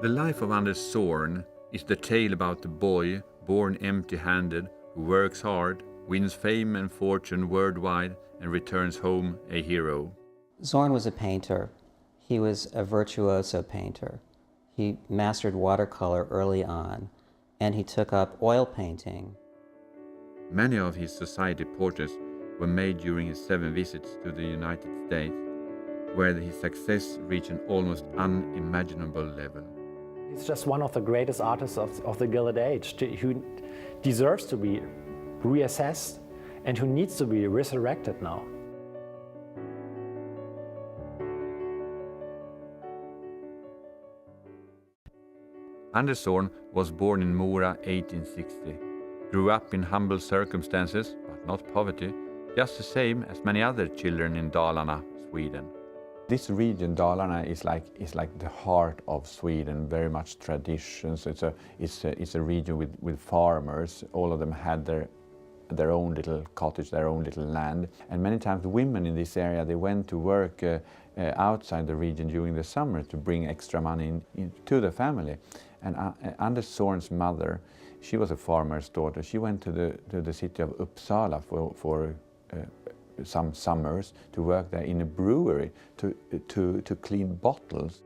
The life of Anders Zorn is the tale about the boy born empty-handed who works hard, wins fame and fortune worldwide, and returns home a hero. Zorn was a painter. He was a virtuoso painter. He mastered watercolor early on, and he took up oil painting. Many of his society portraits were made during his 7 visits to the United States, where his success reached an almost unimaginable level. He's just one of the greatest artists of the Gilded Age, who deserves to be reassessed and who needs to be resurrected now. Anders Zorn was born in Mora 1860, grew up in humble circumstances, but not poverty, just the same as many other children in Dalarna, Sweden. This region, Dalarna, is like the heart of Sweden, very much traditions. It's a region with farmers. All of them had their own little cottage, their own little land. And many times the women in this area, they went to work outside the region during the summer to bring extra money to the family. And Anders Zorn's mother, she was a farmer's daughter. She went to the city of Uppsala for some summers to work there in a brewery to clean bottles.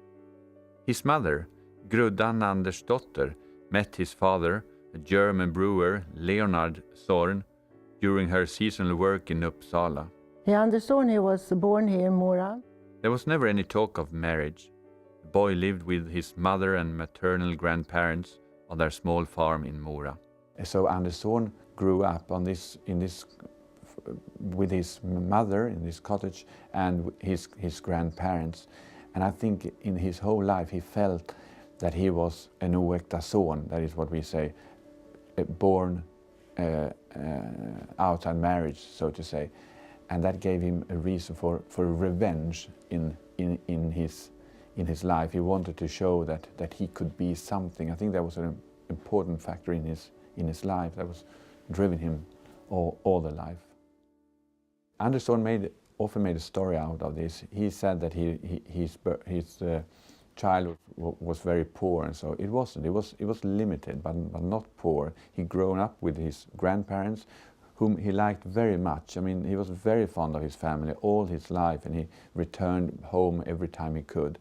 His mother, Gruddan Andersdotter, met his father, a German brewer, Leonard Zorn, during her seasonal work in Uppsala. Anders Zorn, he was born here in Mora. There was never any talk of marriage. The boy lived with his mother and maternal grandparents on their small farm in Mora. So Anders Zorn grew up with his mother in this cottage and his grandparents. And I think in his whole life he felt that he was en oäkta son, that is what we say, born outside marriage, so to say. And that gave him a reason for revenge in his life. He wanted to show that he could be something. I think that was an important factor in his life that was driven him all the life. Anders Zorn often made a story out of this. He said that his childhood was very poor, and so it wasn't. It was limited, but not poor. He'd grown up with his grandparents, whom he liked very much. I mean, he was very fond of his family all his life, and he returned home every time he could.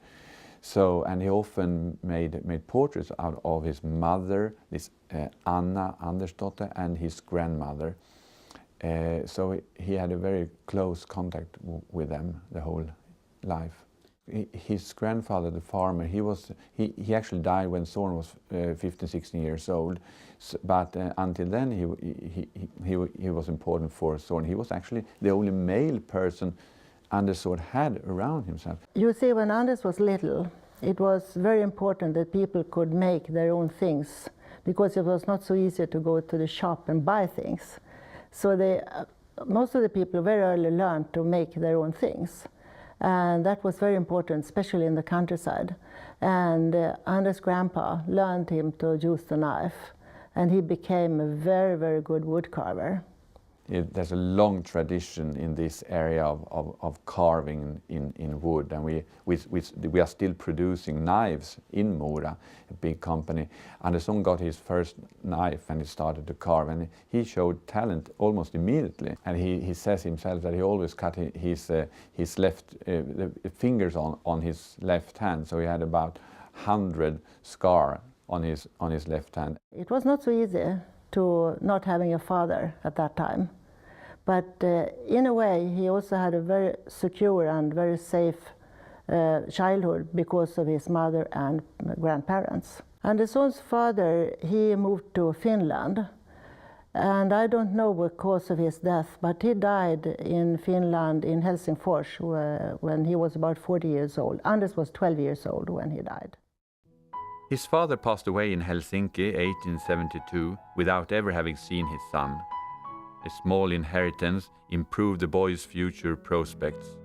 So, and he often made portraits out of his mother, this Anna Andersdotter, and his grandmother. So he had a very close contact with them the whole life. His grandfather, the farmer, he actually died when Zorn was 15, 16 years old. But until then, he was important for Zorn. He was actually the only male person Anders Zorn had around himself. You see, when Anders was little, it was very important that people could make their own things, because it was not so easy to go to the shop and buy things. So most of the people very early learned to make their own things. And that was very important, especially in the countryside. And Anders' grandpa learned him to use the knife, and he became a very, very good wood carver. There's a long tradition in this area of carving in wood, and we are still producing knives in Mora, a big company. Anders Zorn got his first knife and he started to carve, and he showed talent almost immediately. And he says himself that he always cut his left the fingers on his left hand, so he had about 100 scars on his left hand. It was not so easy to not having a father at that time. But in a way, he also had a very secure and very safe childhood because of his mother and grandparents. Anders Zorn's father, he moved to Finland. And I don't know the cause of his death, but he died in Finland, in Helsingfors, when he was about 40 years old. Anders was 12 years old when he died. His father passed away in Helsinki 1872 without ever having seen his son. A small inheritance improved the boy's future prospects.